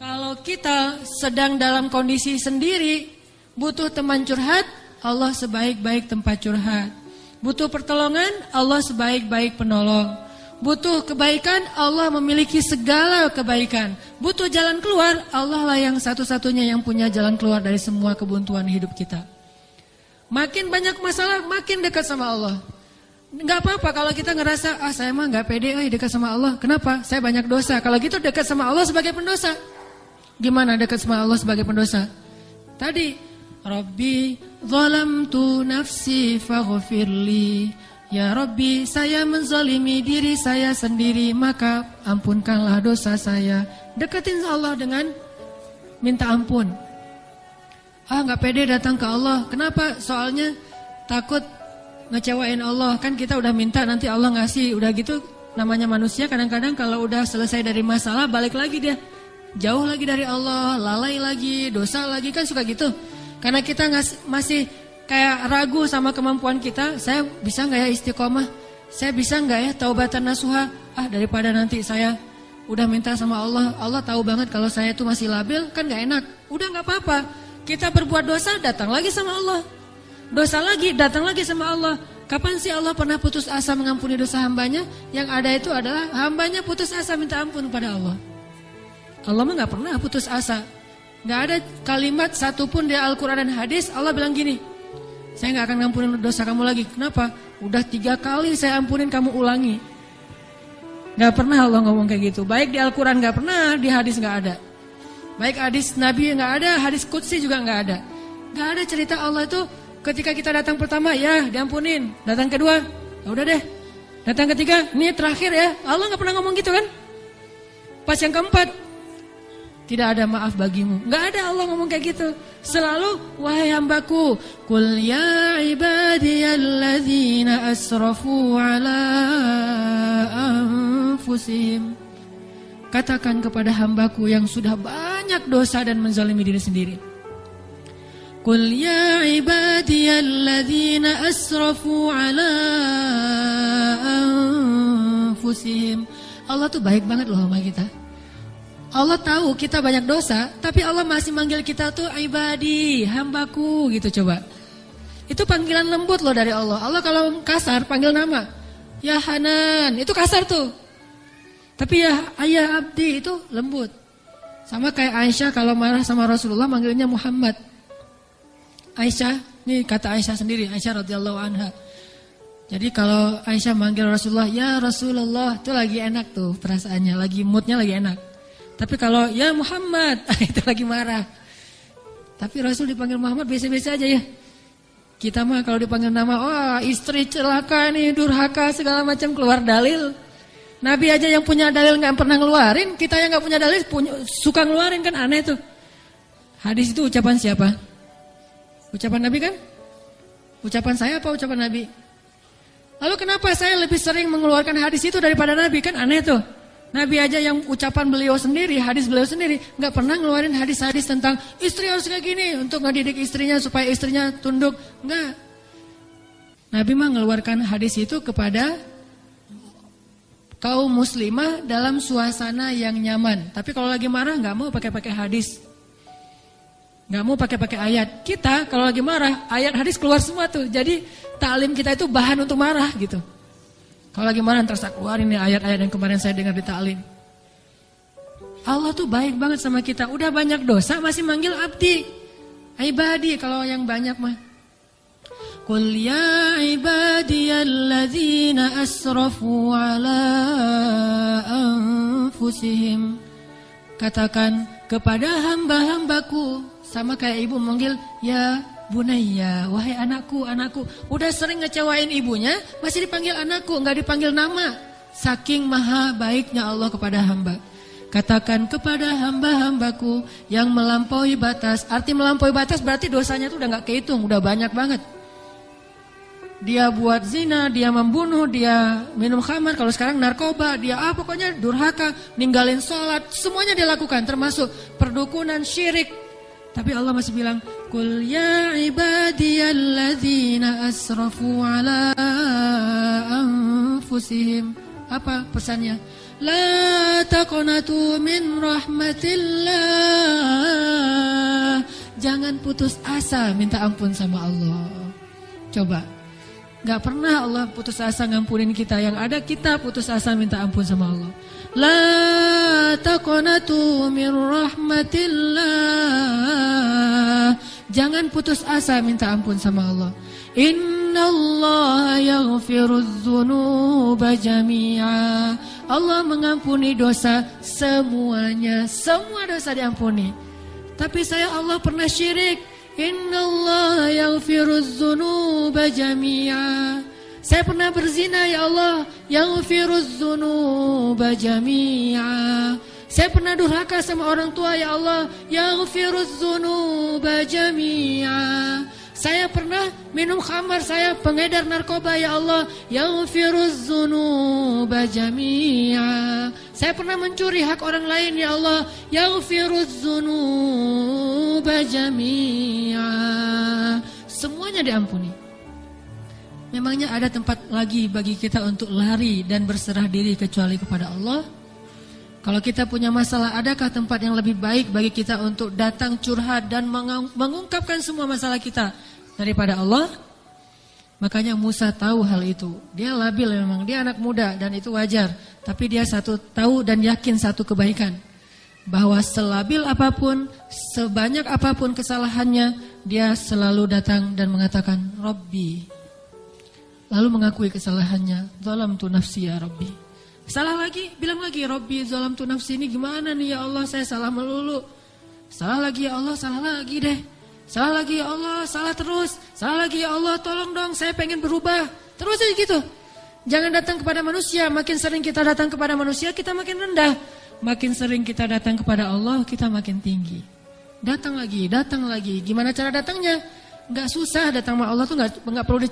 Kalau kita sedang dalam kondisi sendiri, butuh teman curhat, Allah sebaik-baik tempat curhat. Butuh pertolongan, Allah sebaik-baik penolong. Butuh kebaikan, Allah memiliki segala kebaikan. Butuh jalan keluar, Allah lah yang satu-satunya yang punya jalan keluar dari semua kebuntuan hidup kita. Makin banyak masalah, makin dekat sama Allah. Enggak apa-apa kalau kita ngerasa, saya mah enggak pede dekat sama Allah. Kenapa? Saya banyak dosa. Kalau gitu dekat sama Allah sebagai pendosa. Gimana dekat sama Allah sebagai pendosa? Tadi, Rabbi zalamtu nafsi faghfirli. Ya Rabbi, saya menzalimi diri saya sendiri, maka ampunkanlah dosa saya. Deketin Allah dengan minta ampun. Enggak pede datang ke Allah. Kenapa? Soalnya takut ngecewain Allah. Kan kita udah minta nanti Allah ngasih. Udah gitu namanya manusia kadang-kadang kalau udah selesai dari masalah balik lagi dia. Jauh lagi dari Allah, lalai lagi, dosa lagi, kan suka gitu. Karena kita masih kayak ragu sama kemampuan kita. Saya bisa gak ya istiqomah? Saya bisa gak ya taubatan nasuha? Daripada nanti saya udah minta sama Allah, Allah tahu banget kalau saya tuh masih labil, kan gak enak. Udah gak apa-apa. Kita berbuat dosa, datang lagi sama Allah. Dosa lagi, datang lagi sama Allah. Kapan sih Allah pernah putus asa mengampuni dosa hambanya? Yang ada itu adalah hambanya putus asa minta ampun kepada Allah. Allah mah gak pernah putus asa. Gak ada kalimat satupun di Al-Quran dan hadis Allah bilang gini, saya gak akan ngampunin dosa kamu lagi. Kenapa? Udah 3 kali saya ampunin, kamu ulangi. Gak pernah Allah ngomong kayak gitu. Baik di Al-Quran gak pernah, di hadis gak ada. Baik hadis Nabi gak ada, hadis Qudsi juga gak ada. Gak ada cerita Allah itu ketika kita datang pertama, ya diampunin. Datang kedua, ya udah deh. Datang ketiga, ini terakhir ya. Allah gak pernah ngomong gitu kan. Pas yang keempat, tidak ada maaf bagimu. Gak ada Allah ngomong kayak gitu. Selalu, wahai hambaku, Qul ya ibadiyalladzina asrafu ala anfusihim. Katakan kepada hambaku yang sudah banyak dosa dan menzalimi diri sendiri. Qul ya ibadiyalladzina asrafu ala anfusihim. Allah tuh baik banget loh sama kita. Allah tahu kita banyak dosa, tapi Allah masih manggil kita tuh ibadi, hambaku gitu coba. Itu panggilan lembut loh dari Allah. Allah kalau kasar panggil nama, ya Hanan, itu kasar tuh. Tapi ya ayah abdi itu lembut. Sama kayak Aisyah kalau marah sama Rasulullah manggilnya Muhammad. Aisyah, ini kata Aisyah sendiri, Aisyah radhiyallahu anha. Jadi kalau Aisyah manggil Rasulullah, ya Rasulullah, itu lagi enak tuh perasaannya, lagi moodnya lagi enak. Tapi kalau ya Muhammad, itu lagi marah. Tapi Rasul dipanggil Muhammad biasa-biasa aja ya. Kita mah kalau dipanggil nama, istri celaka nih, durhaka segala macam, keluar dalil. Nabi aja yang punya dalil gak pernah ngeluarin, kita yang gak punya dalil suka ngeluarin, kan aneh tuh. Hadis itu ucapan siapa? Ucapan Nabi kan? Ucapan saya apa ucapan Nabi? Lalu kenapa saya lebih sering mengeluarkan hadis itu daripada Nabi? Kan aneh tuh. Nabi aja yang ucapan beliau sendiri, hadis beliau sendiri, gak pernah ngeluarin hadis-hadis tentang istri harus kayak gini untuk ngedidik istrinya supaya istrinya tunduk. Enggak. Nabi mah ngeluarkan hadis itu kepada kaum muslimah dalam suasana yang nyaman. Tapi kalau lagi marah gak mau pakai hadis, gak mau pakai ayat. Kita kalau lagi marah, ayat hadis keluar semua tuh. Jadi taklim kita itu bahan untuk marah gitu. Kalau lagi marah terus keluarin nih ayat-ayat yang kemarin saya dengar di taklim. Allah tuh baik banget sama kita. Udah banyak dosa masih manggil abdi, ibadi. Kalau yang banyak mah, Qul ya ibadiyalladzina asrafu ala anfusihim. Katakan kepada hamba-hambaku, sama kayak ibu manggil ya Bunayya, wahai anakku, anakku. Udah sering ngecewain ibunya, masih dipanggil anakku, enggak dipanggil nama. Saking maha baiknya Allah kepada hamba. Katakan kepada hamba-hambaku yang melampaui batas. Arti melampaui batas berarti dosanya tuh udah gak kehitung, udah banyak banget. Dia buat zina, dia membunuh, dia minum khamar, kalau sekarang narkoba, dia pokoknya durhaka, ninggalin sholat, semuanya dia lakukan, termasuk perdukunan, syirik. Tapi Allah masih bilang, Qul ya ibadiyalladzina asrafu ala anfusihim. Apa pesannya? La taqnatu min rahmatillah. Jangan putus asa minta ampun sama Allah. Coba, gak pernah Allah putus asa ngampunin kita. Yang ada kita putus asa minta ampun sama Allah. La taqnatu min rahmatillah. Jangan putus asa minta ampun sama Allah. Innallaha yaghfirudz dzunuba jami'a. Allah mengampuni dosa semuanya. Semua dosa diampuni. Tapi saya Allah pernah syirik. Innallaha yaghfirudz dzunuba jami'a. Saya pernah berzina ya Allah. Yaghfirudz dzunuba jami'a. Saya pernah durhaka sama orang tua ya Allah. Yaghfirudz dzunuba jami'a. Saya pernah minum khamar, saya pengedar narkoba ya Allah. Yaghfirudz dzunuba jami'a. Saya pernah mencuri hak orang lain ya Allah. Yaghfirudz dzunuba jami'a. Semuanya diampuni. Memangnya ada tempat lagi bagi kita untuk lari dan berserah diri kecuali kepada Allah? Kalau kita punya masalah, adakah tempat yang lebih baik bagi kita untuk datang curhat dan mengungkapkan semua masalah kita daripada Allah? Makanya Musa tahu hal itu. Dia labil memang, dia anak muda dan itu wajar. Tapi dia tahu dan yakin satu kebaikan. Bahwa selabil apapun, sebanyak apapun kesalahannya, dia selalu datang dan mengatakan, Rabbi. Lalu mengakui kesalahannya, zalamtu nafsi ya Rabbi. Salah lagi, bilang lagi, Rabbi zalamtu nafsi, ini gimana nih ya Allah, saya salah melulu. Salah lagi ya Allah, salah lagi deh. Salah lagi ya Allah, salah terus. Salah lagi ya Allah, tolong dong, saya pengen berubah. Terus aja gitu. Jangan datang kepada manusia, makin sering kita datang kepada manusia, kita makin rendah. Makin sering kita datang kepada Allah, kita makin tinggi. Datang lagi, datang lagi. Gimana cara datangnya? Gak susah, datang sama Allah tuh gak perlu